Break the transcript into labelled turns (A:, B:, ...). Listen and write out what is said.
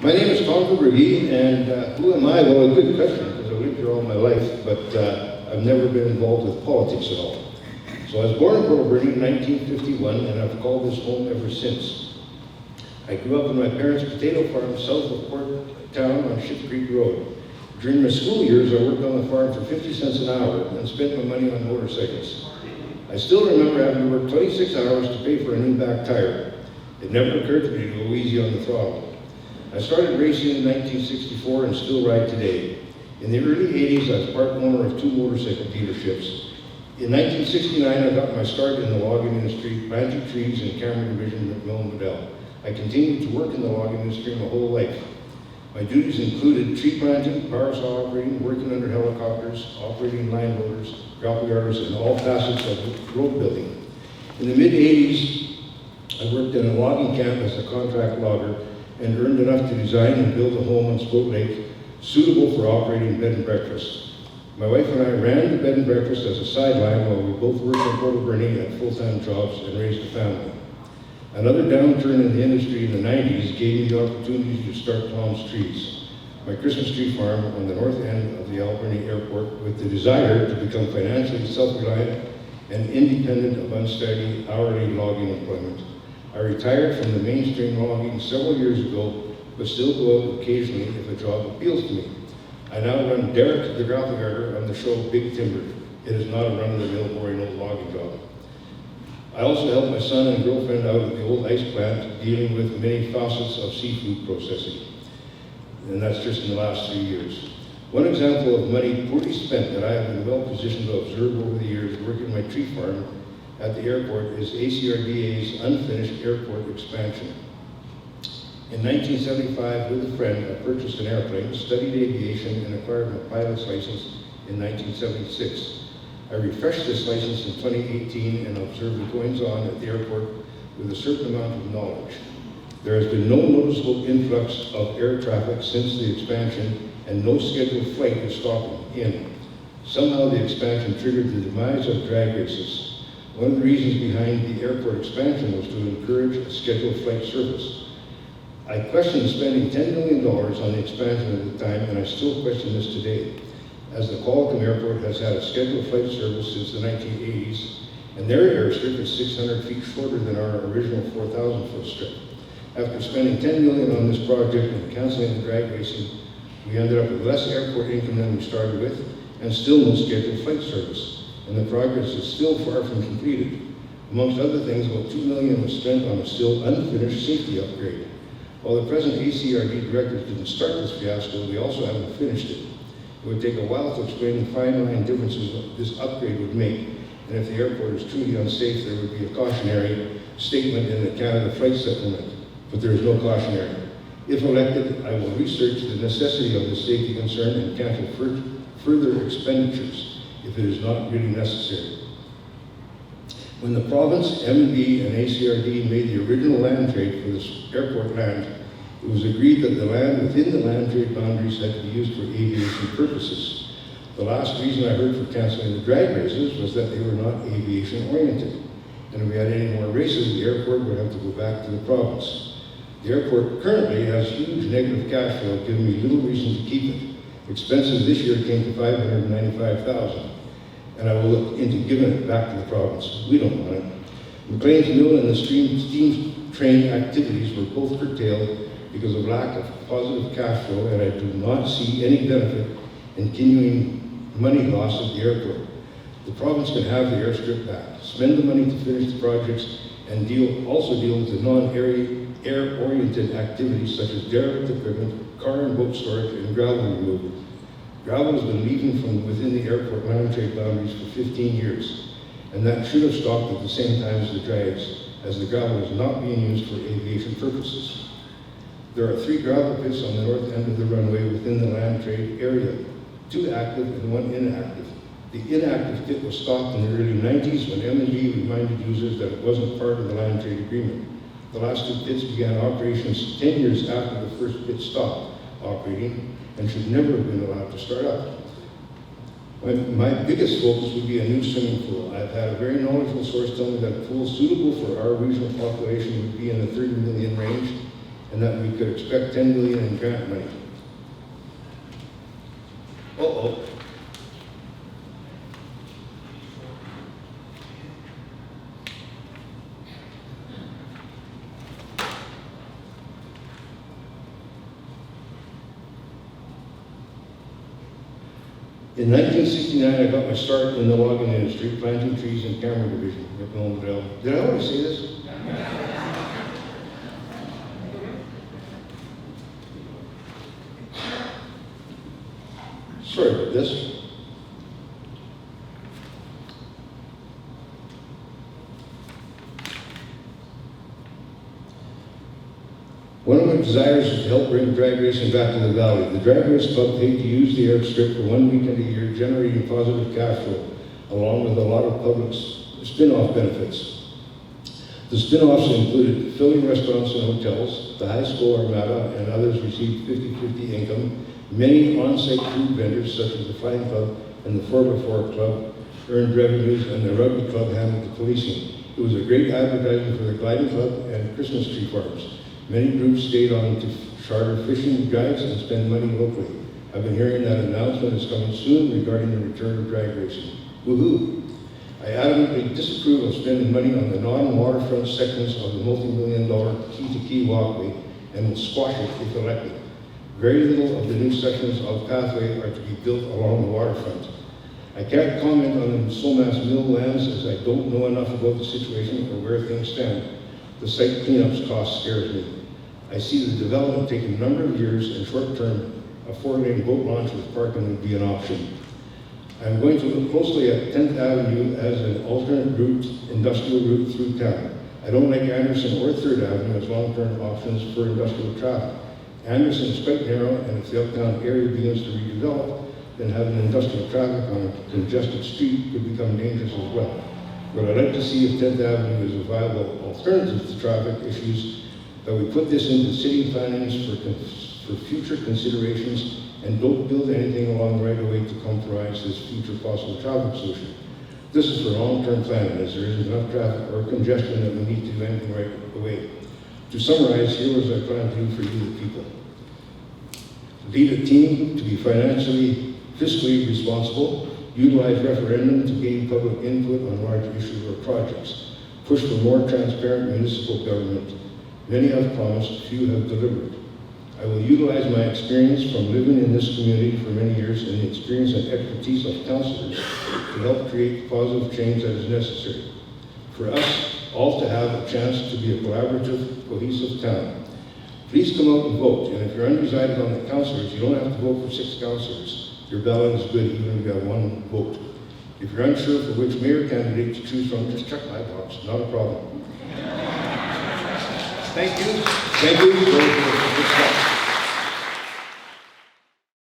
A: My name is Verbrugge, and who am I? Well, a good question, because I've lived here all my life, but I've never been involved with politics at all. So I was born in Verbrugge in 1951, and I've called this home ever since. I grew up on my parents' potato farm south of Port Town on Ship Creek Road. During my school years, I worked on the farm for 50 cents an hour and spent my money on motorcycles. I still remember having to work 26 hours to pay for a new back tire. It never occurred to me to go easy on the throttle. I started racing in 1964 and still ride today. In the early 80s, I was part owner of 2 motorcycle dealerships. In 1969, I got my start in the logging industry, planting trees in Camera Division at Mill. I continued to work in the logging industry my whole life. My duties included tree planting, power saw operating, working under helicopters, operating line loaders, grapple yarders, and all facets of road building. In the mid-80s, I worked in a logging camp as a contract logger and earned enough to design and build a home on Spoke Lake suitable for operating bed and breakfast. My wife and I ran the bed and breakfast as a sideline while we both worked in Verbrugge at full-time jobs and raised a family. Another downturn in the industry in the 90s gave me the opportunity to start Tom's Trees, my Christmas tree farm on the north end of the Alberni Airport, with the desire to become financially self-reliant and independent of unsteady hourly logging employment. I retired from the mainstream logging several years ago, but still go out occasionally if a job appeals to me. I now run Derek the grapple yarder on the show Big Timber. It is not a run-of-the-mill boring old logging job. I also help my son and girlfriend out at the old ice plant dealing with many facets of seafood processing. And that's just in the last 3 years. One example of money poorly spent that I have been well positioned to observe over the years working my tree farm at the airport is ACRDA's unfinished airport expansion. In 1975, with a friend, I purchased an airplane, studied aviation, and acquired my pilot's license in 1976. I refreshed this license in 2018 and observed the goings-on at the airport with a certain amount of knowledge. There has been no noticeable influx of air traffic since the expansion, and no scheduled flight is stopping in. Somehow the expansion triggered the demise of drag races. One of the reasons behind the airport expansion was to encourage a scheduled flight service. I questioned spending $10 million on the expansion at the time, and I still question this today, as the Qualicum Airport has had a scheduled flight service since the 1980s, and their airstrip is 600 feet shorter than our original 4,000-foot strip. After spending $10 million on this project and canceling the drag racing, we ended up with less airport income than we started with, and still no scheduled flight service, and the progress is still far from completed. Amongst other things, about $2 million was spent on a still unfinished safety upgrade. While the present ACRD directors didn't start this fiasco, they also haven't finished it. It would take a while to explain the fine line differences this upgrade would make, and if the airport is truly unsafe, there would be a cautionary statement in the Canada Flight Supplement, but there is no cautionary. If elected, I will research the necessity of this safety concern and cancel further expenditures if it is not really necessary. When the province, M&B, and ACRD made the original land trade for this airport land, it was agreed that the land within the land trade boundaries had to be used for aviation purposes. The last reason I heard for canceling the drag races was that they were not aviation oriented. And if we had any more races, the airport would have to go back to the province. The airport currently has huge negative cash flow, giving me little reason to keep it. Expenses this year came to $595,000, and I will look into giving it back to the province. We don't want it. McLean's Mill and the steam train activities were both curtailed because of lack of positive cash flow, and I do not see any benefit in continuing money loss at the airport. The province can have the airstrip back, spend the money to finish the projects, and also deal with the non-air-oriented activities such as derelict equipment, car and boat storage, and gravel removal. Gravel has been leaving from within the airport land trade boundaries for 15 years, and that should have stopped at the same time as the drags, as the gravel is not being used for aviation purposes. There are 3 gravel pits on the north end of the runway within the land trade area, 2 active and 1 inactive. The inactive pit was stopped in the early 90s when M&D reminded users that it wasn't part of the land trade agreement. The last 2 pits began operations 10 years after the first pit stopped operating and should never have been allowed to start up. My biggest focus would be a new swimming pool. I've had a very knowledgeable source tell me that a pool suitable for our regional population would be in the 30 million range, and that we could expect 10 million in grant money. Uh-oh. In 1969, I got my start in the logging industry, planting trees in Cameron Division, Ripon. Did I already say this? Sorry about this. One of my desires is to help bring drag racing back to the valley. The Drag Race Club paid to use the airstrip for 1 weekend a year, generating positive cash flow, along with a lot of public spin-off benefits. The spin-offs included filling restaurants and hotels, the high school armada and others received 50-50 income. Many on-site food vendors, such as the Flying Club and the 4x4 Club, earned revenues, and the Rugby Club handled the policing. It was a great advertising for the Gliding Club and Christmas tree farms. Many groups stayed on to charter fishing guides and spend money locally. I've been hearing that announcement is coming soon regarding the return of drag racing. Woohoo! I adamantly disapprove of spending money on the non-waterfront sections of the multi-million-dollar key-to-key walkway and will squash it if elected. Very little of the new sections of pathway are to be built along the waterfront. I can't comment on the Somas Mill lands as I don't know enough about the situation or where things stand. The site cleanups cost scares me. I see the development taking a number of years, and short-term, a 4-lane boat launch with parking would be an option. I'm going to look closely at 10th Avenue as an alternate route, industrial route through town. I don't like Anderson or 3rd Avenue as long-term options for industrial traffic. Anderson is quite narrow, and if the uptown area begins to redevelop, then having industrial traffic on a congested street could become dangerous as well. But I'd like to see if 10th Avenue is a viable alternative to traffic issues, that we put this into city plannings for future considerations and don't build anything along the right-of-way to compromise this future possible traffic solution. This is for long-term planning, as there isn't enough traffic or congestion that we need to do anything right away. To summarize, here is what I plan to do for you, the people. Lead a team to be financially, fiscally responsible. Utilize referendum to gain public input on large issues or projects. Push for more transparent municipal government. Many have promised, few have delivered. I will utilize my experience from living in this community for many years and the experience and expertise of councillors to help create the positive change that is necessary. For us all to have a chance to be a collaborative, cohesive town. Please come out and vote, and if you're undecided on the councillors, you don't have to vote for 6 councillors. Your ballot is good even if you have 1 vote. If you're unsure for which mayor candidate to choose from, just check my box, not a problem. Thank you. Thank you.